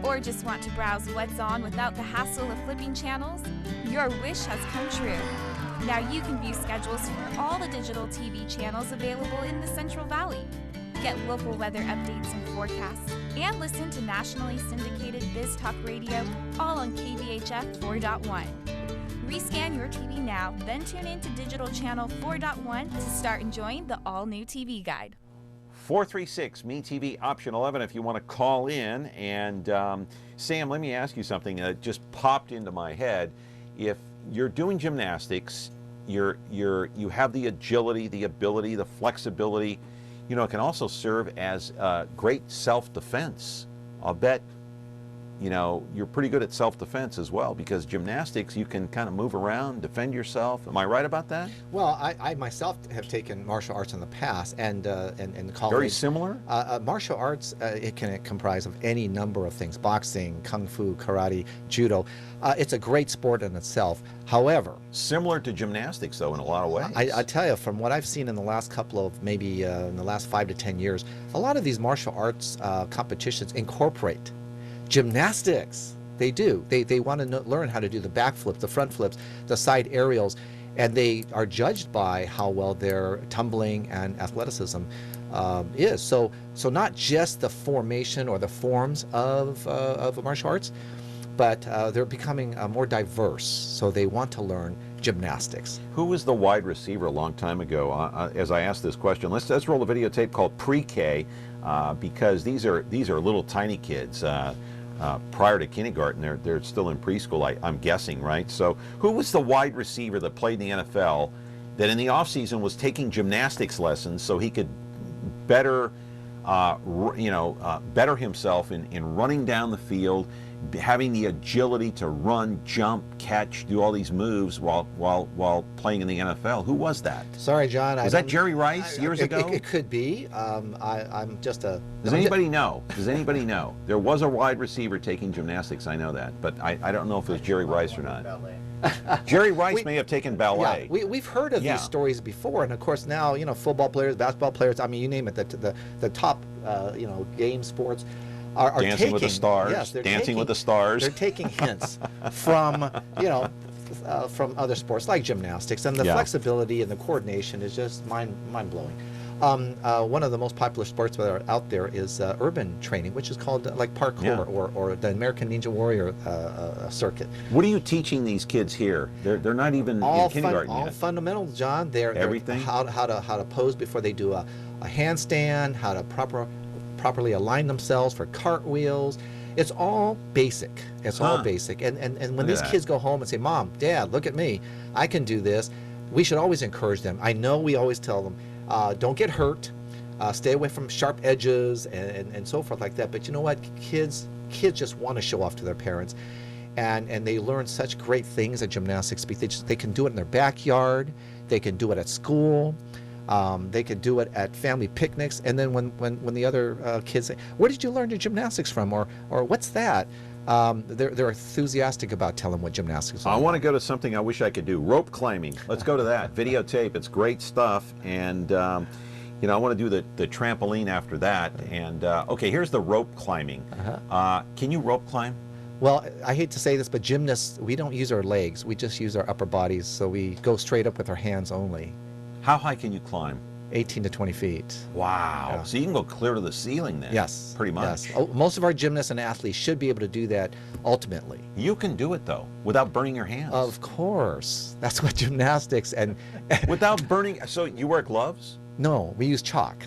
Or just want to browse what's on without the hassle of flipping channels? Your wish has come true. Now you can view schedules for all the digital TV channels available in the Central Valley. Get local weather updates and forecasts, and listen to nationally syndicated Biz Talk Radio, all on KVHF 4.1. Rescan your TV now, then tune in to Digital Channel 4.1 to start enjoying the all-new TV Guide. 436 MeTV option 11 if you want to call in. And Sam, let me ask you something that just popped into my head. If you're doing gymnastics, you have the agility, the ability, the flexibility, you know, it can also serve as great self-defense. I'll bet, you know, you're pretty good at self-defense as well, because gymnastics, you can kind of move around, defend yourself. Am I right about that? Well, I myself have taken martial arts in the past, and college. Very similar? Martial arts, it can comprise of any number of things: boxing, kung fu, karate, judo. It's a great sport in itself. However, similar to gymnastics, though, in a lot of ways. I tell you, from what I've seen in the last couple of, maybe in the last 5 to 10 years, a lot of these martial arts competitions incorporate gymnastics. They do. They want to learn how to do the back flips, the front flips, the side aerials, and they are judged by how well their tumbling and athleticism is. So not just the formation or the forms of martial arts, but they're becoming more diverse. So they want to learn gymnastics. Who was the wide receiver a long time ago? As I asked this question, let's roll a videotape called Pre-K, because these are little tiny kids. Prior to kindergarten, they're still in preschool, I'm guessing, right? So who was the wide receiver that played in the NFL that in the off season was taking gymnastics lessons so he could better better himself in running down the field, having the agility to run, jump, catch, do all these moves while playing in the NFL? Who was that? Sorry, John. Was that Jerry Rice years ago? It could be. I'm just a... Does anybody know? Does anybody know? There was a wide receiver taking gymnastics, I know that, but I don't know if it was Jerry Rice or not. Jerry Rice may have taken ballet. Yeah, we've heard of these stories before, and of course now, football players, basketball players, I mean, you name it, the top, game sports are Dancing taking, with the Stars. Yes, they're Dancing taking, with the Stars. They're taking hints from, from other sports like gymnastics, and the flexibility and the coordination is just mind-blowing. One of the most popular sports that are out there is urban training, which is called like parkour or the American Ninja Warrior circuit. What are you teaching these kids here? They're not even in kindergarten yet. All fundamentals, John. They're everything. How to pose before they do a handstand, how to properly align themselves for cartwheels. It's all basic. It's all basic. And when these kids go home and say, "Mom, Dad, look at me, I can do this," we should always encourage them. I know we always tell them, don't get hurt, stay away from sharp edges and so forth like that. But you know what? Kids just want to show off to their parents. And they learn such great things at gymnastics. They can do it in their backyard. They can do it at school. They could do it at family picnics. And then when the other kids say, "Where did you learn your gymnastics from?" or "What's that?" They're enthusiastic about telling what gymnastics are. I want to go to something I wish I could do. Rope climbing. Let's go to that. Videotape. It's great stuff. And, I want to do the trampoline after that. And, okay, here's the rope climbing. Can you rope climb? Well, I hate to say this, but gymnasts, we don't use our legs. We just use our upper bodies. So we go straight up with our hands only. How high can you climb? 18 to 20 feet. Wow. Yeah. So you can go clear to the ceiling then. Yes. Pretty much. Yes. Most of our gymnasts and athletes should be able to do that ultimately. You can do it though, without burning your hands. Of course. That's what gymnastics and... Without burning... So you wear gloves? No, we use chalk.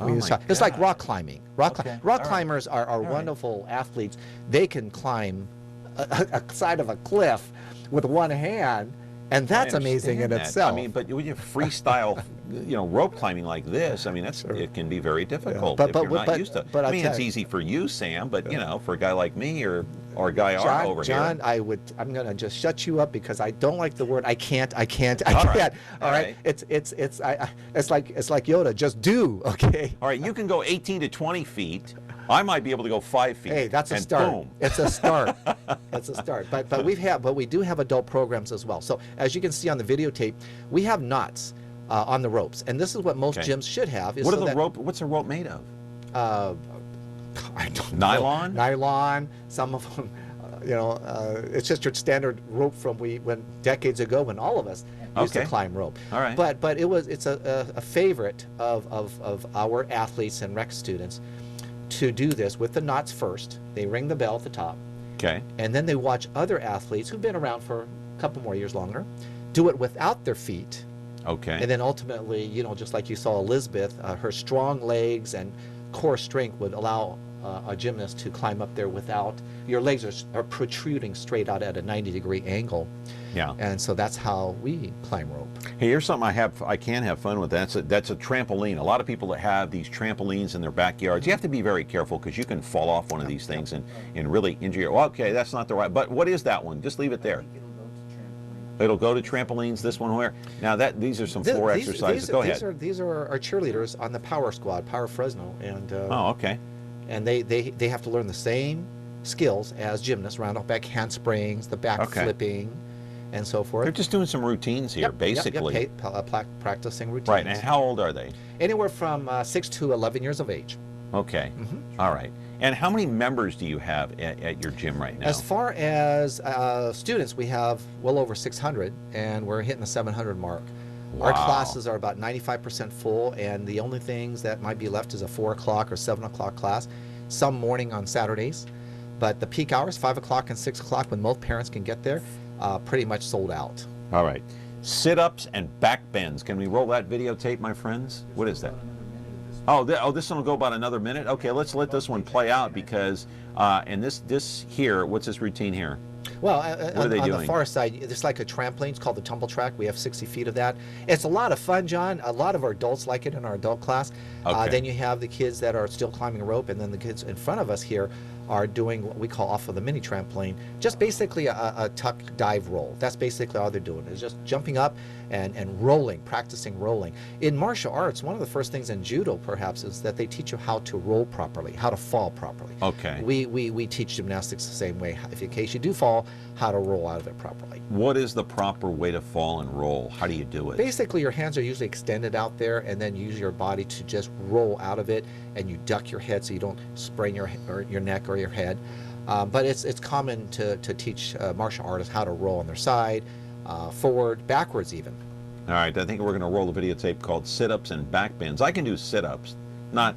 We use chalk. It's like rock climbing. Rock climbers are wonderful athletes. They can climb a side of a cliff with one hand. And that's amazing in itself. I mean, but when you freestyle, rope climbing like this, I mean, it can be very difficult if you're not used to it. I mean, it's easy for you, Sam, but for a guy like me or a guy over here. John, I'm going to just shut you up because I don't like the word I can't. All right. It's like Yoda, just do, okay? All right, you can go 18 to 20 feet. I might be able to go 5 feet. Hey, that's a start. Boom. It's a start. It's a start. But we do have adult programs as well. So as you can see on the videotape, we have knots on the ropes, and this is what most gyms should have. What's a rope made of? I don't know. Nylon. Nylon. Some of them, it's just your standard rope from when decades ago when all of us used to climb rope. All right. But it's a favorite of our athletes and rec students to do this with the knots first. They ring the bell at the top. Okay. And then they watch other athletes who've been around for a couple more years longer do it without their feet. Okay. And then ultimately, just like you saw Elizabeth, her strong legs and core strength would allow a gymnast to climb up there without your legs are protruding straight out at a 90-degree angle. Yeah. And so that's how we climb rope. Hey, here's something I can have fun with. That's a trampoline. A lot of people that have these trampolines in their backyards, you have to be very careful because you can fall off one of these things and really injure your... Well, okay, that's not the right... But what is that one? Just leave it there. It'll go to trampolines. This one where? Now these are some floor exercises. Go ahead. These are our cheerleaders on the Power Squad, Power Fresno, and okay. And they have to learn the same skills as gymnasts: round off back handsprings, the back flipping, and so forth. They're just doing some routines here, basically. Practicing routines. Right. And how old are they? Anywhere from 6 to 11 years of age. Okay. Mm-hmm. All right. And how many members do you have at your gym right now? As far as students, we have well over 600, and we're hitting the 700 mark. Wow. Our classes are about 95% full, and the only things that might be left is a 4 o'clock or 7 o'clock class, some morning on Saturdays. But the peak hours, 5 o'clock and 6 o'clock, when most parents can get there, pretty much sold out. All right. Sit-ups and back bends. Can we roll that videotape, my friends? What is that? Oh, this one will go about another minute? Okay, let's let this one play out because, and this here, what's this routine here? Well, on the far side, it's like a trampoline. It's called the tumble track. We have 60 feet of that. It's a lot of fun, John. A lot of our adults like it in our adult class. Okay. Then you have the kids that are still climbing rope, and then the kids in front of us here are doing what we call off of the mini trampoline, just basically a tuck dive roll. That's basically all they're doing, is just jumping up and rolling, practicing rolling. In martial arts, one of the first things in judo perhaps is that they teach you how to roll properly, how to fall properly. Okay. We teach gymnastics the same way. If in case you do fall, how to roll out of it properly. What is the proper way to fall and roll? How do you do it? Basically, your hands are usually extended out there, and then use your body to just roll out of it, and you duck your head so you don't sprain your neck or your head. But it's common to teach martial artists how to roll on their side, forward, backwards even. All right, I think we're going to roll a videotape called Sit-Ups and Back Bends. I can do sit-ups, not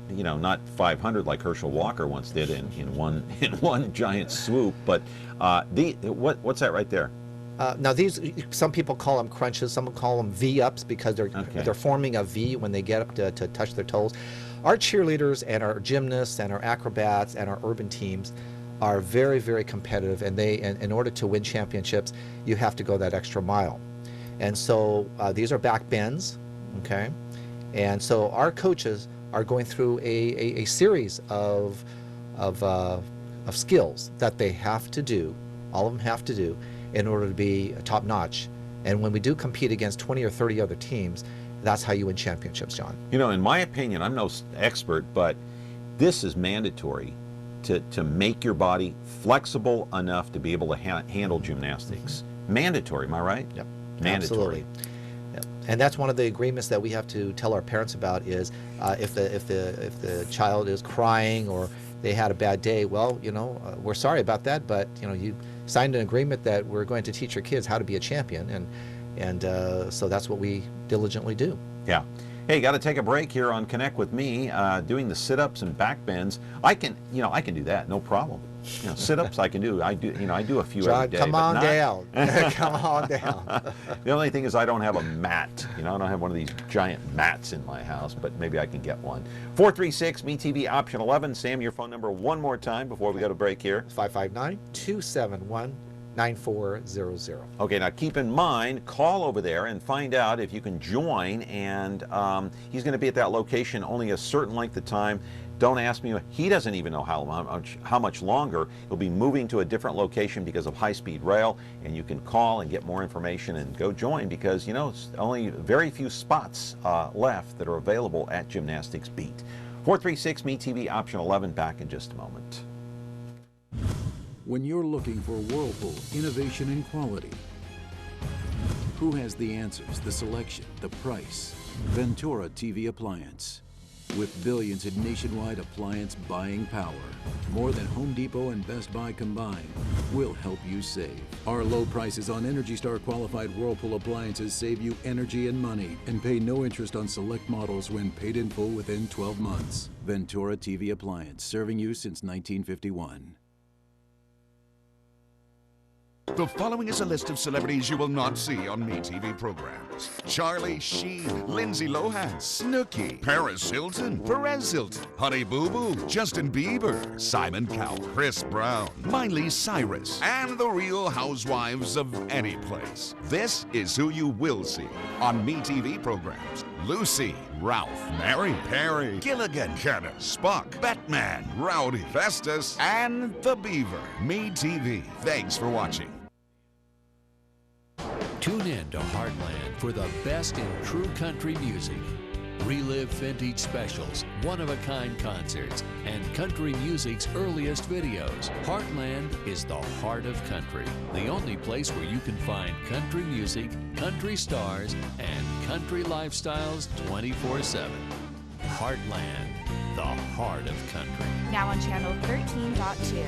500 like Herschel Walker once did in one giant swoop, but what's that right there? Now some people call them crunches, some call them V-ups because they're forming a V when they get up to touch their toes. Our cheerleaders and our gymnasts and our acrobats and our urban teams are very, very competitive, and in order to win championships, you have to go that extra mile. And so these are back bends, okay? And so our coaches are going through a series of skills that they have to do, all of them have to do, in order to be top notch. And when we do compete against 20 or 30 other teams, that's how you win championships, John. In my opinion, I'm no expert, but this is mandatory to make your body flexible enough to be able to handle gymnastics. Mandatory, am I right? Yep. Mandatory. Absolutely. Yep. And that's one of the agreements that we have to tell our parents about is if the child is crying or they had a bad day, well, we're sorry about that, but you signed an agreement that we're going to teach your kids how to be a champion, and so that's what we diligently do. Yeah. Hey, got to take a break here on Connect with Me, doing the sit-ups and back bends. I can do that, no problem. Sit-ups I can do. I do a few John, every day. come on down. Come on down. The only thing is I don't have a mat. I don't have one of these giant mats in my house, but maybe I can get one. 436-MeTV option 11. Sam, your phone number one more time before we go to break here. 559-271-9400. Okay, now keep in mind, call over there and find out if you can join, and he's going to be at that location only a certain length of time. Don't ask me. He doesn't even know how much longer. He'll be moving to a different location because of high-speed rail, and you can call and get more information and go join because, it's only very few spots left that are available at Gymnastics Beat. 436-MeTV option 11, back in just a moment. When you're looking for Whirlpool innovation and quality, who has the answers, the selection, the price? Ventura TV Appliance. With billions in nationwide appliance buying power, more than Home Depot and Best Buy combined, we'll help you save. Our low prices on Energy Star qualified Whirlpool appliances save you energy and money and pay no interest on select models when paid in full within 12 months. Ventura TV Appliance, serving you since 1951. The following is a list of celebrities you will not see on MeTV programs. Charlie Sheen, Lindsay Lohan, Snooki, Paris Hilton, Perez Hilton, Honey Boo Boo, Justin Bieber, Simon Cowell, Chris Brown, Miley Cyrus, and the Real Housewives of any place. This is who you will see on MeTV programs. Lucy, Ralph, Mary, Perry, Gilligan, Kenner, Spock, Batman, Rowdy, Festus, and the Beaver. MeTV. Thanks for watching. Tune in to Heartland for the best in true country music. Relive vintage specials, one-of-a-kind concerts, and country music's earliest videos. Heartland is the heart of country, the only place where you can find country music, country stars, and country lifestyles 24/7. Heartland, the heart of country. Now on channel 13.2.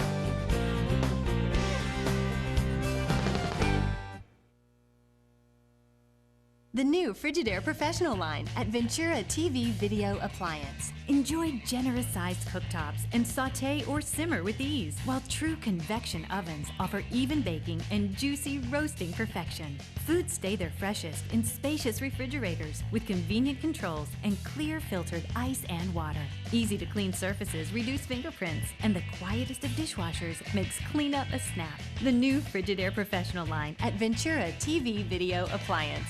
The new Frigidaire Professional line at Ventura TV Video Appliance. Enjoy generous-sized cooktops and saute or simmer with ease, while true convection ovens offer even baking and juicy roasting perfection. Foods stay their freshest in spacious refrigerators with convenient controls and clear filtered ice and water. Easy to clean surfaces reduce fingerprints, and the quietest of dishwashers makes cleanup a snap. The new Frigidaire Professional line at Ventura TV Video Appliance.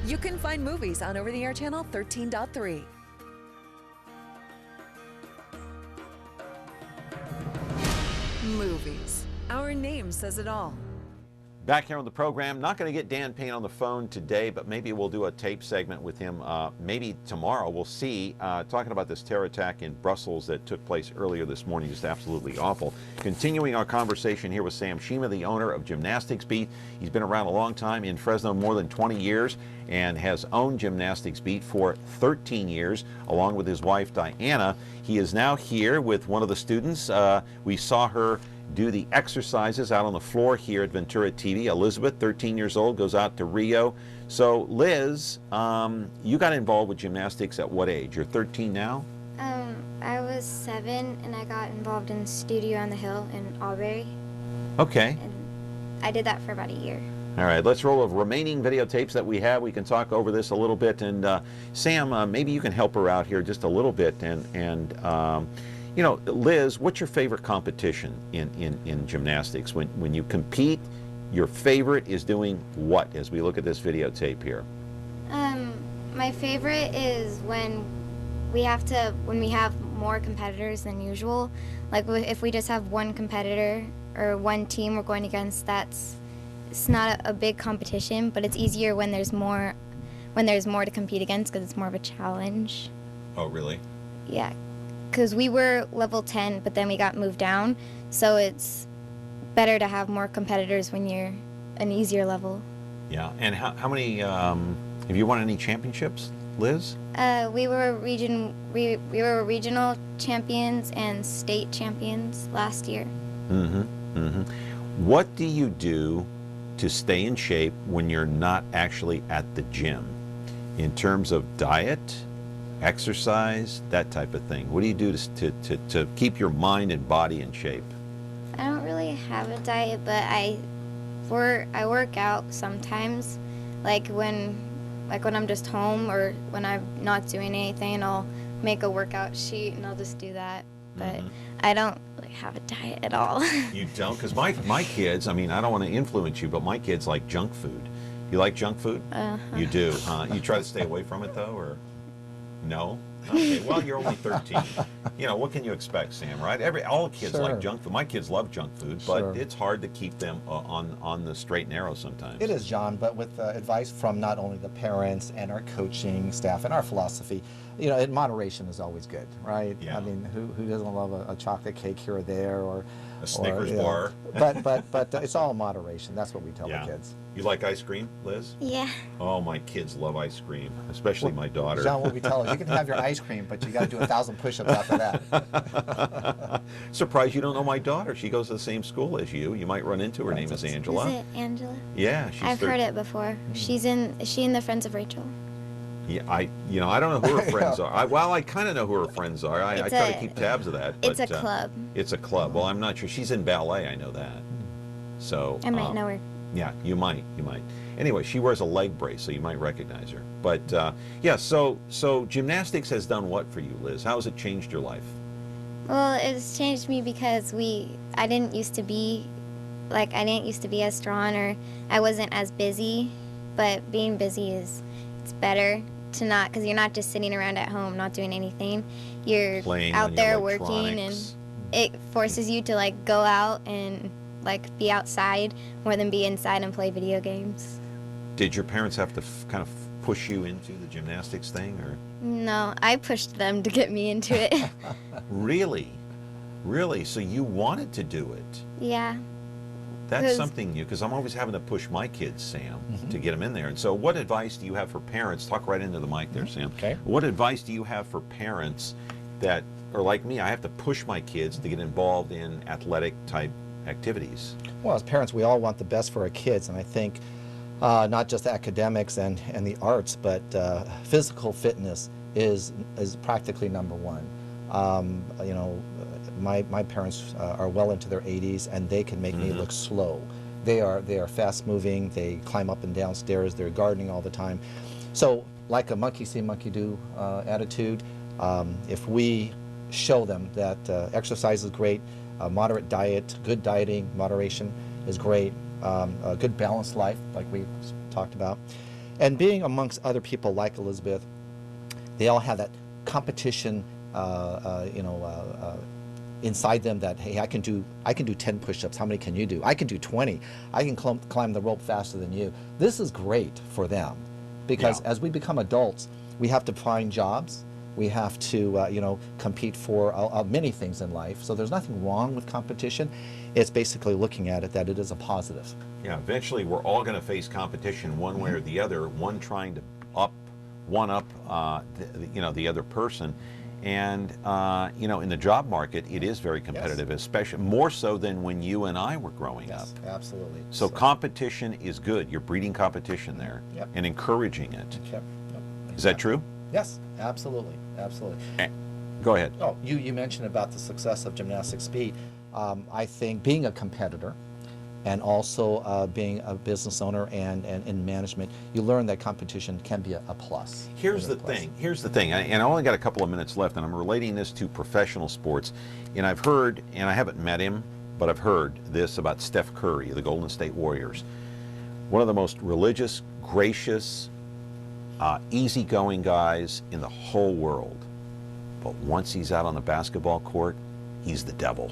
You can find movies on over-the-air channel 13.3. Movies. Our name says it all. Back here on the program, not going to get Dan Payne on the phone today, but maybe we'll do a tape segment with him maybe tomorrow. We'll see. Talking about this terror attack in Brussels that took place earlier this morning, just absolutely awful. Continuing our conversation here with Sam Shima, the owner of Gymnastics Beat. He's been around a long time in Fresno, more than 20 years, and has owned Gymnastics Beat for 13 years, along with his wife, Diana. He is now here with one of the students. We saw her do the exercises out on the floor here at Ventura TV. Elizabeth, 13 years old, goes out to Rio. So Liz, you got involved with gymnastics at what age? You're 13 now? I was 7 and I got involved in Studio on the Hill in Albury. Okay. And I did that for about a year. All right, let's roll of remaining videotapes that we have. We can talk over this a little bit. And Sam, maybe you can help her out here just a little bit. And you know, Liz, what's your favorite competition in gymnastics? When you compete, your favorite is doing what as we look at this videotape here? My favorite is when we have more competitors than usual. Like if we just have one competitor or one team we're going against, it's not a big competition, but it's easier when there's more to compete against because it's more of a challenge. Oh, really? Yeah. Because we were level 10, but then we got moved down, so it's better to have more competitors when you're an easier level. Yeah, and how many, have you won any championships, Liz? We were regional champions and state champions last year. What do you do to stay in shape when you're not actually at the gym? In terms of diet, exercise, that type of thing. What do you do to keep your mind and body in shape? I don't really have a diet, but I work out sometimes. Like when I'm just home or when I'm not doing anything, I'll make a workout sheet and I'll just do that. But I don't really have a diet at all. You don't? Because my kids, I mean, I don't want to influence you, but my kids like junk food. You like junk food? You do, huh? You try to stay away from it though, or? No? Okay, well, you're only 13. You know, what can you expect, Sam, right? All kids like junk food. My kids love junk food, but it's hard to keep them on the straight and narrow sometimes. It is, John, but with advice from not only the parents and our coaching staff and our philosophy, you know, moderation is always good, right? Yeah. I mean, who doesn't love a chocolate cake here or there, or a Snickers bar? But it's all moderation. That's what we tell the kids. You like ice cream, Liz? Yeah. Oh, my kids love ice cream, especially my daughter. John, what we tell her, you can have your ice cream, but you got to do 1,000 push-ups after that. Surprised you don't know my daughter. She goes to the same school as you. You might run into her. Name is Angela. Is it Angela? Yeah, I've heard it before. Is she in the Friends of Rachel? Yeah, I don't know who her friends are. I kind of know who her friends are. I try to keep tabs of that. It's a club. It's a club. Well, I'm not sure. She's in ballet. I know that. So I might know her. Yeah, you might. Anyway, she wears a leg brace, so you might recognize her. But yeah, so gymnastics has done what for you, Liz? How has it changed your life? Well, it's changed me because I didn't used to be as strong, or I wasn't as busy. But being busy it's better to not, because you're not just sitting around at home not doing anything. You're out there working, and it forces you to like go out and like be outside more than be inside and play video games. Did your parents have to kind of push you into the gymnastics thing, or? No, I pushed them to get me into it. Really? Really? So you wanted to do it? Yeah. That's something new, because I'm always having to push my kids, Sam, to get them in there. And so what advice do you have for parents? Talk right into the mic there, Sam. Okay. What advice do you have for parents that are like me? I have to push my kids to get involved in athletic type activities. Well, as parents, we all want the best for our kids, and I think not just academics and the arts, but physical fitness is practically number one. You know, my parents are well into their 80s, and they can make me look slow. They are fast moving. They climb up and down stairs. They're gardening all the time. So, like a monkey see, monkey do attitude, if we show them that exercise is great, moderate diet, good dieting, moderation is great, a good balanced life, like we talked about, and being amongst other people like Elizabeth, they all have that competition, inside them, that hey, I can do 10 push-ups. How many can you do? I can do 20. I can climb the rope faster than you. This is great for them, because as we become adults, we have to find jobs. We have to compete for many things in life. So there's nothing wrong with competition. It's basically looking at it that it is a positive. Yeah, eventually we're all going to face competition one way or the other, one trying to one up the other person. And in the job market, it is very competitive, especially more so than when you and I were growing up. Absolutely. So competition is good. You're breeding competition there and encouraging it. Yep. Is that true? Yes, absolutely, absolutely. Go ahead. Oh, you mentioned about the success of gymnastic speed. I think being a competitor, and also being a business owner and in management, you learn that competition can be a plus. Here's the thing, and I only got a couple of minutes left, and I'm relating this to professional sports. And I've heard, and I haven't met him, but I've heard this about Steph Curry, the Golden State Warriors. One of the most religious, gracious, easygoing guys in the whole world. But once he's out on the basketball court, he's the devil.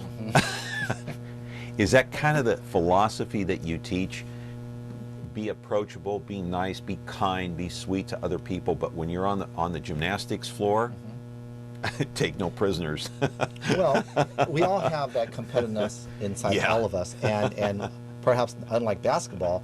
Is that kind of the philosophy that you teach? Be approachable, be nice, be kind, be sweet to other people, but when you're on the gymnastics floor, take no prisoners. Well, we all have that competitiveness inside all of us, and perhaps unlike basketball,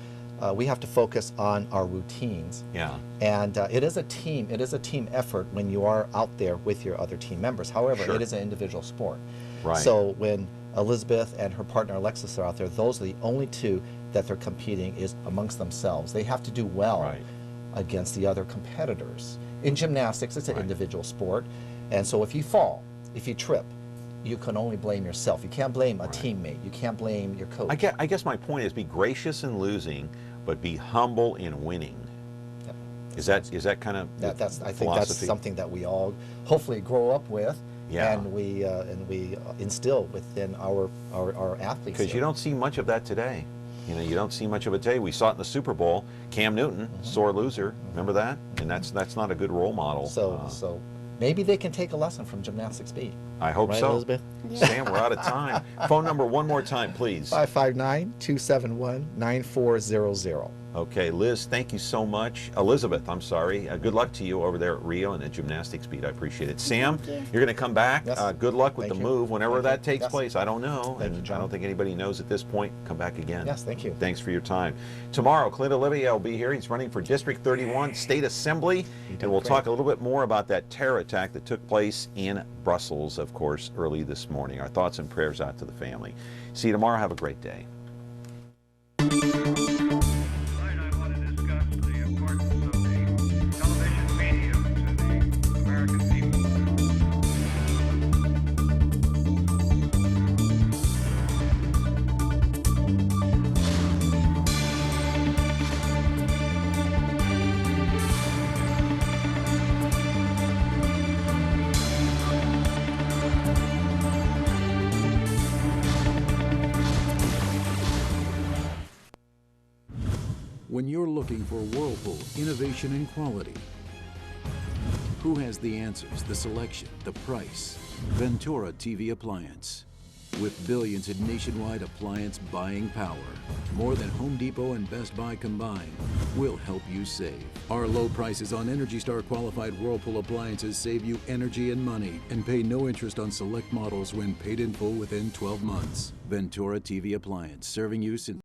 we have to focus on our routines. Yeah. And it is a team effort when you are out there with your other team members. However, it is an individual sport. Right. So when Elizabeth and her partner Alexis are out there, those are the only two that they're competing is amongst themselves. They have to do well against the other competitors. In gymnastics, it's an individual sport, and so if you fall, if you trip, you can only blame yourself. You can't blame a teammate. You can't blame your coach. I guess my point is be gracious in losing, but be humble in winning. Yep. Is that kind of I think that's something that we all hopefully grow up with. Yeah. And we instill within our athletes. Because you don't see much of that today. You don't see much of it today. We saw it in the Super Bowl. Cam Newton, sore loser. Remember that? And that's not a good role model. So maybe they can take a lesson from gymnastic speed. I hope right, so. Elizabeth? Sam, we're out of time. Phone number one more time, please. 559-271-9400. Okay, Liz, thank you so much. Elizabeth, I'm sorry. Good luck to you over there at Rio and at gymnastic speed. I appreciate it. Sam, you're going to come back. Yes. Good luck with Thank the you. move. Whenever Thank that you. takes Yes. place, I don't know. Thank and you, John. I don't think anybody knows at this point. Come back again. Yes, thank you. Thanks for your time. Tomorrow, Clint Olivier will be here. He's running for District 31 State Assembly. And we'll talk a little bit more about that terror attack that took place in Brussels, of course, early this morning. Our thoughts and prayers out to the family. See you tomorrow. Have a great day. When you're looking for Whirlpool innovation and quality, who has the answers, the selection, the price? Ventura TV Appliance. With billions in nationwide appliance buying power, more than Home Depot and Best Buy combined, will help you save. Our low prices on Energy Star qualified Whirlpool appliances save you energy and money and pay no interest on select models when paid in full within 12 months. Ventura TV Appliance, serving you since